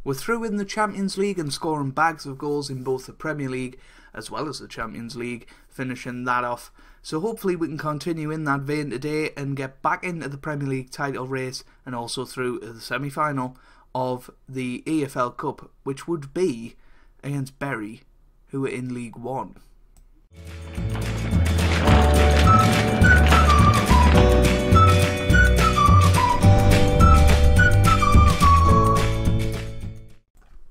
We're through in the Champions League and scoring bags of goals in both the Premier League as well as the Champions League, finishing that off. So hopefully we can continue in that vein today and get back into the Premier League title race and also through the semi-final of the EFL Cup, which would be against Bury, who are in League One.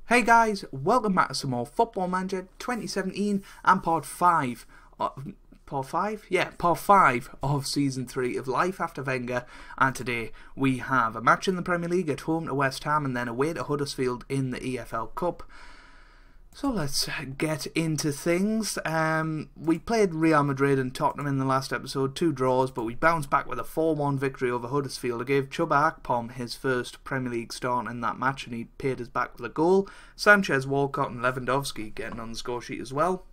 Hey guys, welcome back to some more Football Manager 2017 and part 5. Part 5? Yeah, part 5 of Season 3 of Life After Wenger. And today we have a match in the Premier League at home to West Ham and then away to Huddersfield in the EFL Cup. So let's get into things. We played Real Madrid and Tottenham in the last episode, 2 draws, but we bounced back with a 4-1 victory over Huddersfield. It gave Chuba Akpom his first Premier League start in that match, and he paid us back with a goal. Sanchez, Walcott and Lewandowski getting on the score sheet as well.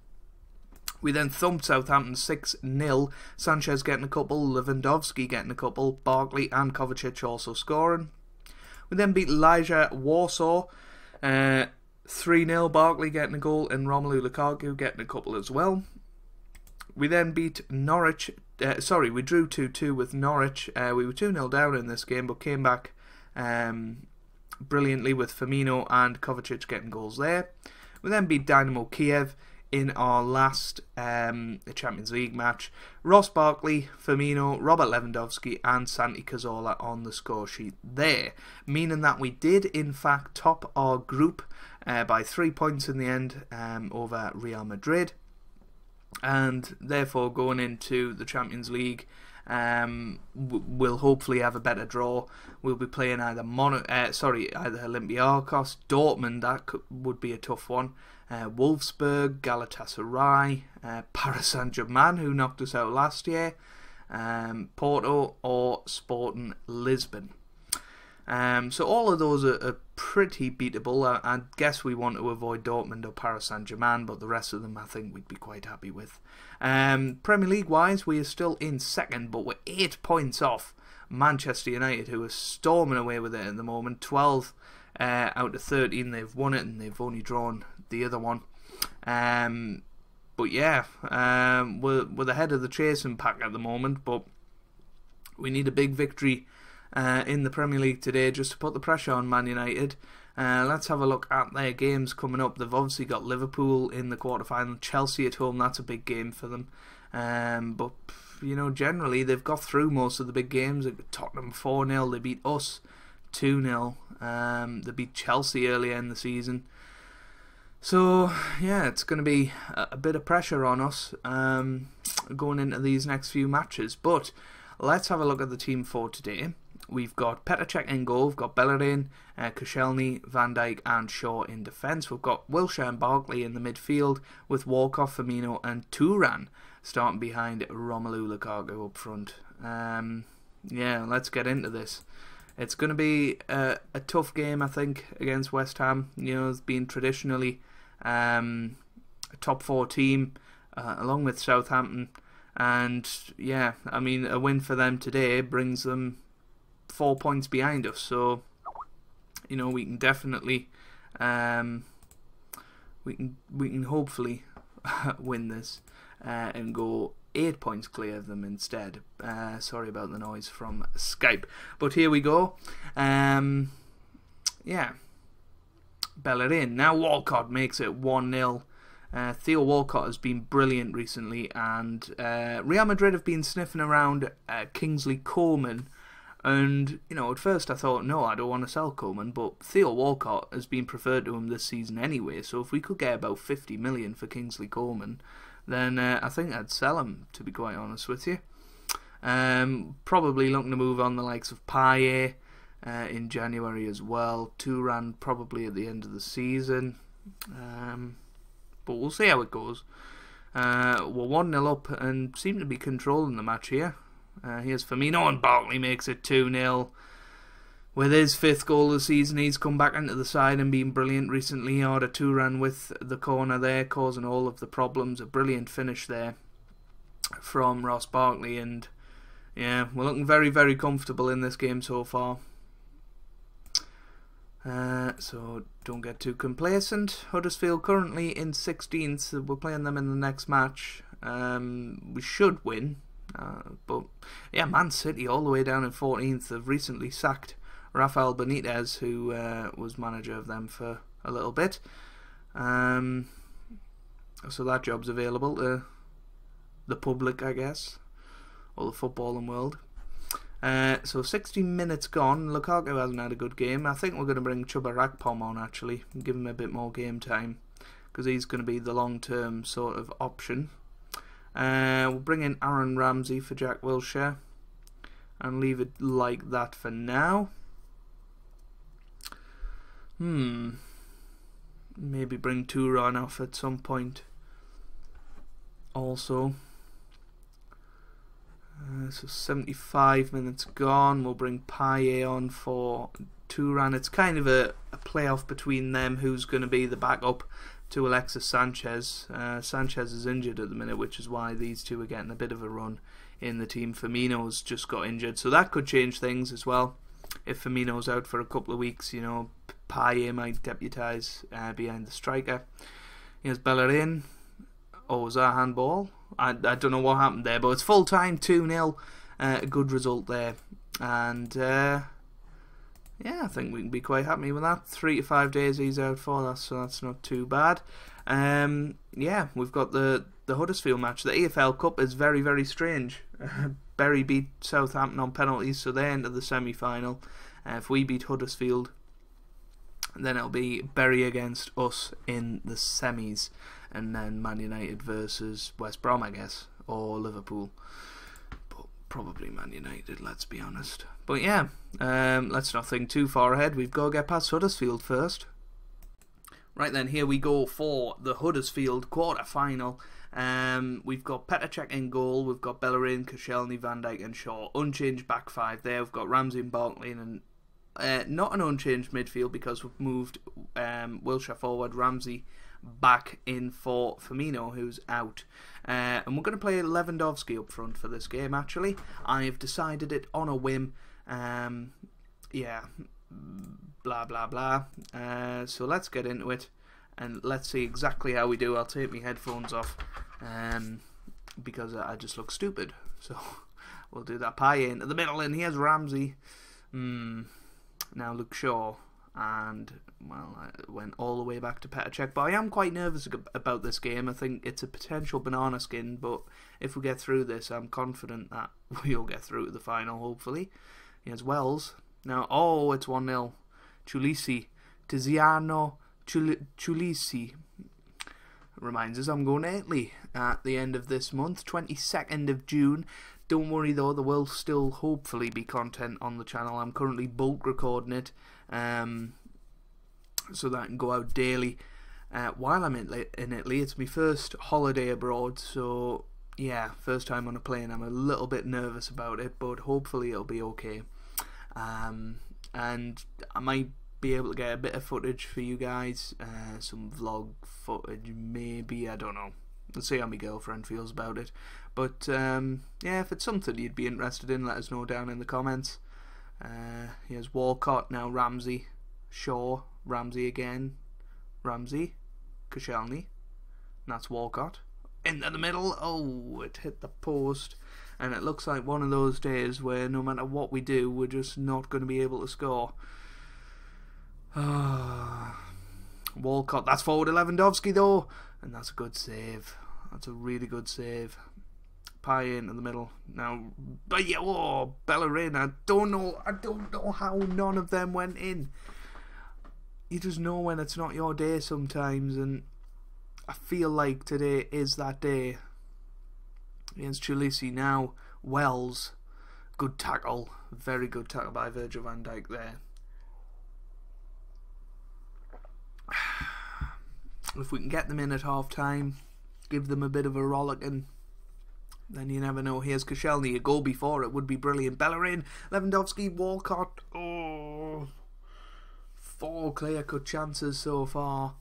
We then thumped Southampton 6-0, Sanchez getting a couple, Lewandowski getting a couple, Barkley and Kovacic also scoring. We then beat Legia Warsaw, 3-0, Barkley getting a goal and Romelu Lukaku getting a couple as well. We then beat Norwich, we drew 2-2 with Norwich. We were 2-0 down in this game but came back brilliantly with Firmino and Kovacic getting goals there. We then beat Dynamo Kiev in our last Champions League match. Ross Barkley, Firmino, Robert Lewandowski and Santi Cazorla on the score sheet there, meaning that we did in fact top our group by 3 points in the end over Real Madrid, and therefore going into the Champions League we'll hopefully have a better draw. We'll be playing either Olympiacos, Dortmund, that would be a tough one, Wolfsburg, Galatasaray, Paris Saint-Germain, who knocked us out last year, Porto or Sporting Lisbon. So all of those are pretty beatable. I guess we want to avoid Dortmund or Paris Saint-Germain, but the rest of them I think we'd be quite happy with. Premier League wise, we are still in second, but we're 8 points off Manchester United, who are storming away with it at the moment. 12 out of 13 they've won it, and they've only drawn the other one. But yeah, we're the head of the chasing pack at the moment, but we need a big victory in the Premier League today just to put the pressure on Man United. Let's have a look at their games coming up. They've obviously got Liverpool in the quarterfinal, Chelsea at home, that's a big game for them. But you know, generally they've got through most of the big games. They beat Tottenham 4-0, they beat us 2-0, they beat Chelsea earlier in the season. So yeah, it's going to be a bit of pressure on us going into these next few matches. But let's have a look at the team for today. We've got Petr Cech in goal, we've got Bellerin, Koscielny, Van Dijk and Shaw in defence. We've got Wilshere and Barkley in the midfield with Walcott, Firmino and Thuram starting behind Romelu Lukaku up front. Yeah, let's get into this. It's going to be a tough game, I think, against West Ham. You know, it's been traditionally a top 4 team along with Southampton. And yeah, I mean, a win for them today brings them 4 points behind us, so you know, we can definitely we can hopefully win this and go 8 points clear of them instead. Sorry about the noise from Skype, but here we go. Yeah, Bellerin. Now Walcott makes it 1-0. Theo Walcott has been brilliant recently, and Real Madrid have been sniffing around Kingsley Coman. And, you know, at first I thought, no, I don't want to sell Coman, but Theo Walcott has been preferred to him this season anyway, so if we could get about 50 million for Kingsley Coman, then I think I'd sell him, to be quite honest with you. Probably looking to move on the likes of Payet in January as well. Thuram probably at the end of the season. But we'll see how it goes. We're 1-0 up and seem to be controlling the match here. Here's Firmino and Barkley makes it 2-0. With his 5th goal of the season, he's come back into the side and been brilliant recently. Order Thuram with the corner there, causing all of the problems. A brilliant finish there from Ross Barkley, and yeah, we're looking very, very comfortable in this game so far. So don't get too complacent. Huddersfield currently in 16th. So we're playing them in the next match. We should win. But yeah, Man City all the way down in 14th have recently sacked Rafael Benitez, who was manager of them for a little bit. So that job's available to the public, I guess, or the footballing world. So 60 minutes gone. Lukaku hasn't had a good game. I think we're going to bring Chuba Rakpom on, actually, and give him a bit more game time, because he's going to be the long-term sort of option. We'll bring in Aaron Ramsey for Jack Wilshere and leave it like that for now. Maybe bring Turan off at some point also. So 75 minutes gone. We'll bring Payet on for Turan. It's kind of a playoff between them, who's going to be the backup to Alexis Sanchez. Sanchez is injured at the minute, which is why these two are getting a bit of a run in the team. Firmino's just got injured, so that could change things as well. If Firmino's out for a couple of weeks, you know, Payet might deputise behind the striker. Here's Bellerin. Oh, was that a handball? I don't know what happened there, but it's full time, 2-0. A good result there. And yeah, I think we can be quite happy with that. 3 to 5 days he's out for, so that's not too bad. Yeah, we've got the Huddersfield match. The EFL Cup is very, very strange. Bury beat Southampton on penalties, so they enter the semi-final. If we beat Huddersfield, then it'll be Bury against us in the semis, and then Man United versus West Brom, I guess, or Liverpool. But probably Man United, let's be honest. But yeah, let's not think too far ahead. We've got to get past Huddersfield first. Right then, here we go for the Huddersfield quarter-final. We've got Petr Cech in goal. We've got Bellerin, Koscielny, Van Dijk and Shaw. Unchanged back five there. We've got Ramsey and Barkley, and not an unchanged midfield because we've moved Wilshere forward, Ramsey back in for Firmino, who's out. And we're going to play Lewandowski up front for this game, actually. I've decided it on a whim. Yeah, blah, blah, blah. So let's get into it, and let's see exactly how we do. I'll take my headphones off because I just look stupid. So we'll do that. Payet into the middle, and here's Ramsey. Now Luke Shaw, and well, I went all the way back to Petr Cech, but I am quite nervous about this game. I think it's a potential banana skin, but if we get through this, I'm confident that we'll get through to the final, hopefully. Here's Wells. Now, oh, it's 1-0. Chulisi. Tiziano Chulisi. Reminds us I'm going to Italy at the end of this month, 22nd of June. Don't worry though, there will still hopefully be content on the channel. I'm currently bulk recording it, so that I can go out daily while I'm in Italy. It's my first holiday abroad, so yeah, first time on a plane. I'm a little bit nervous about it, but hopefully it'll be okay. And I might be able to get a bit of footage for you guys, some vlog footage maybe, I don't know. We'll see how my girlfriend feels about it. But yeah, if it's something you'd be interested in, let us know down in the comments. Here's Walcott, now Ramsey, Shaw, Ramsey again, Ramsey, Koscielny, and that's Walcott. Into the middle, oh, it hit the post. And it looks like one of those days where no matter what we do, we're just not going to be able to score. Walcott, that's forward to Lewandowski though, and that's a good save. That's a really good save. Payet into the middle. Now, but yeah, oh, Bellerin. I don't know how none of them went in. You just know when it's not your day sometimes, and I feel like today is that day. Against Chulisi now. Wells, good tackle, very good tackle by Virgil van Dijk there. If we can get them in at half time, give them a bit of a rollicking, then you never know. Here's Koscielny, a goal before it would be brilliant. Bellerin, Lewandowski, Walcott. Oh, 4 clear-cut chances so far.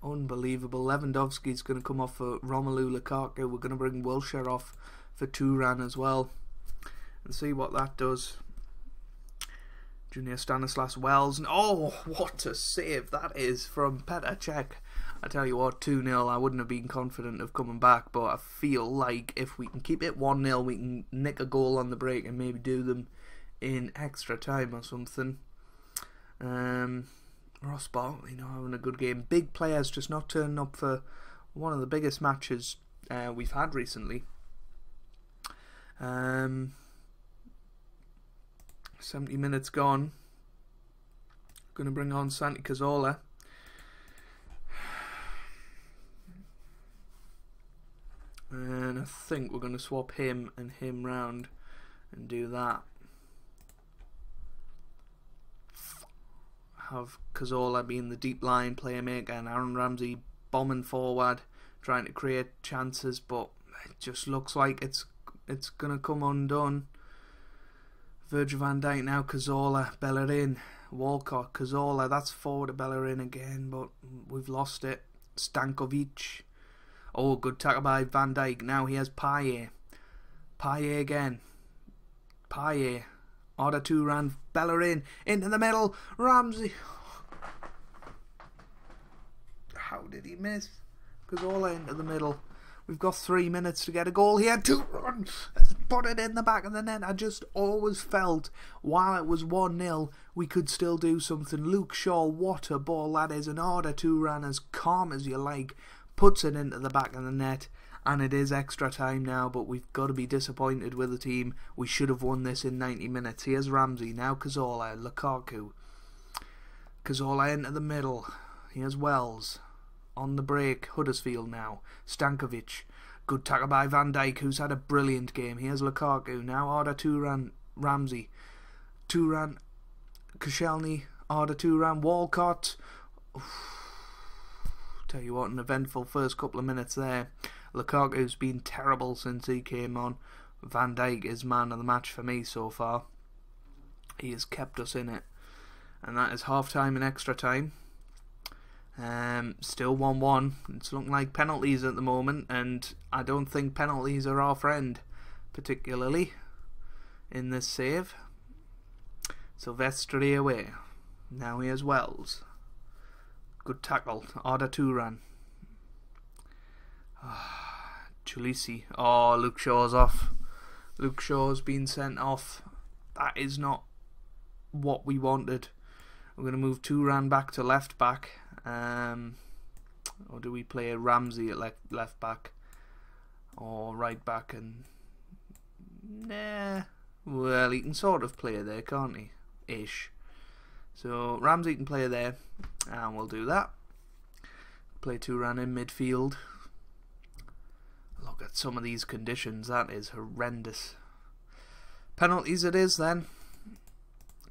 Unbelievable. Lewandowski's going to come off for Romelu Lukaku. We're going to bring Wilshere off for Turan as well, and see what that does. Junior Stanislas Wells. And oh, what a save that is from Petr Cech. I tell you what, 2-0, I wouldn't have been confident of coming back, but I feel like if we can keep it 1-0, we can nick a goal on the break and maybe do them in extra time or something. Ross Barkley, having a good game. Big players just not turning up for one of the biggest matches we've had recently. 70 minutes gone. Going to bring on Santi Cazorla. And I think we're going to swap him and him round and do that. Have Cazorla being the deep line playmaker and Aaron Ramsey bombing forward, trying to create chances, but it just looks like it's going to come undone. Virgil van Dijk now, Cazorla, Bellerin, Walcott, Cazorla, that's forward to Bellerin again, but we've lost it. Stankovic. Oh, good tackle by Van Dijk. Now he has Payet. Payet again. Payet. Order 2 ran. Bellerin into the middle. Ramsey. How did he miss? Cazorla into the middle. We've got 3 minutes to get a goal here. 2 runs. Let's put it in the back of the net. I just always felt while it was 1-0, we could still do something. Luke Shaw, what a ball that is. An Order 2 ran as calm as you like. Puts it into the back of the net, and it is extra time now, but we've got to be disappointed with the team. We should have won this in 90 minutes. Here's Ramsey, now Cazorla, Lukaku. Cazorla into the middle. Here's Wells. On the break, Huddersfield now. Stankovic. Good tackle by Van Dijk, who's had a brilliant game. Here's Lukaku, now Order 2 ran Ramsey. 2 ran Koscielny, Order 2 ran Walcott. Oof. Tell you what, an eventful first couple of minutes there. Lukaku's been terrible since he came on. Van Dijk is man of the match for me so far. He has kept us in it. And that is half time and extra time. Still 1-1. It's looking like penalties at the moment, and I don't think penalties are our friend, particularly in this save. Silvestri away. Now here's Wells. Good tackle. Order 2 ran. Chulisi. Oh, Luke Shaw's off. Luke Shaw's been sent off. That is not what we wanted. We're going to move 2 ran back to left back. Or do we play Ramsey at left back? Or right back? And nah. Well, he can sort of play there, can't he? Ish. So Ramsey can play there, and we'll do that. Play 2 ran in midfield. Look at some of these conditions, that is horrendous. Penalties it is then.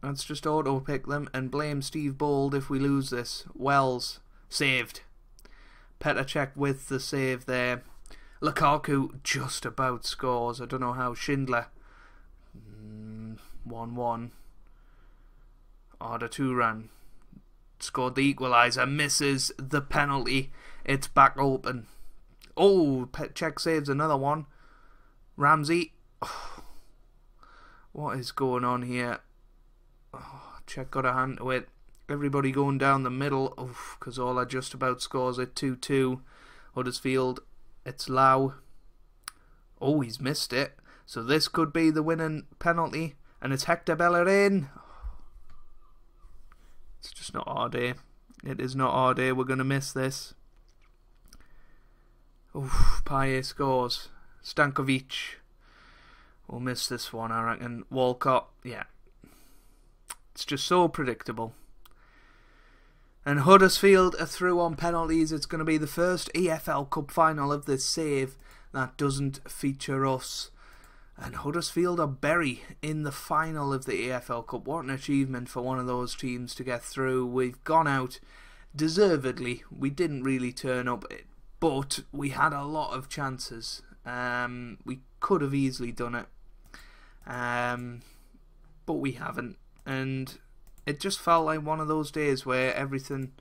Let's just auto pick them and blame Steve Bold if we lose this. Wells saved. Petr Cech with the save there. Lukaku just about scores. I don't know how. Schindler 1-1. Order 2 ran. Scored the equaliser. Misses the penalty. It's back open. Oh, Cech saves another one. Ramsey. Oh, what is going on here? Oh, Cech got a hand to it. Everybody going down the middle. Oof, Cazorla just about scores it. 2-2. Huddersfield. It's Lau. Oh, he's missed it. So this could be the winning penalty. And it's Hector Bellerin. It's just not our day. It is not our day. We're going to miss this. Oof, Payet scores. Stankovic. We'll miss this one, I reckon. Walcott, yeah. It's just so predictable. And Huddersfield are through on penalties. It's going to be the first EFL Cup final of this save that doesn't feature us. And Huddersfield are Bury in the final of the EFL Cup. What an achievement for one of those teams to get through. We've gone out deservedly. We didn't really turn up, but we had a lot of chances. We could have easily done it, but we haven't. And it just felt like one of those days where everything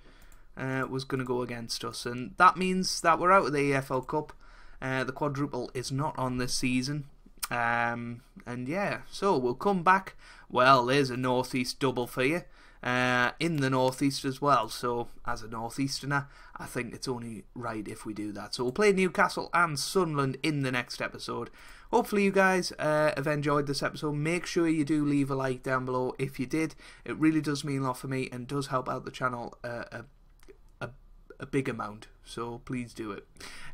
was going to go against us. And that means that we're out of the EFL Cup. The quadruple is not on this season. And yeah, so we'll come back. Well, there's a Northeast double for you. In the Northeast as well, so as a Northeasterner I think it's only right if we do that. So we'll play Newcastle and Sunderland in the next episode. Hopefully you guys have enjoyed this episode. Make sure you do leave a like down below if you did. It really does mean a lot for me and does help out the channel a big amount, so please do it.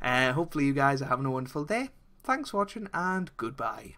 Hopefully you guys are having a wonderful day. Thanks for watching and goodbye.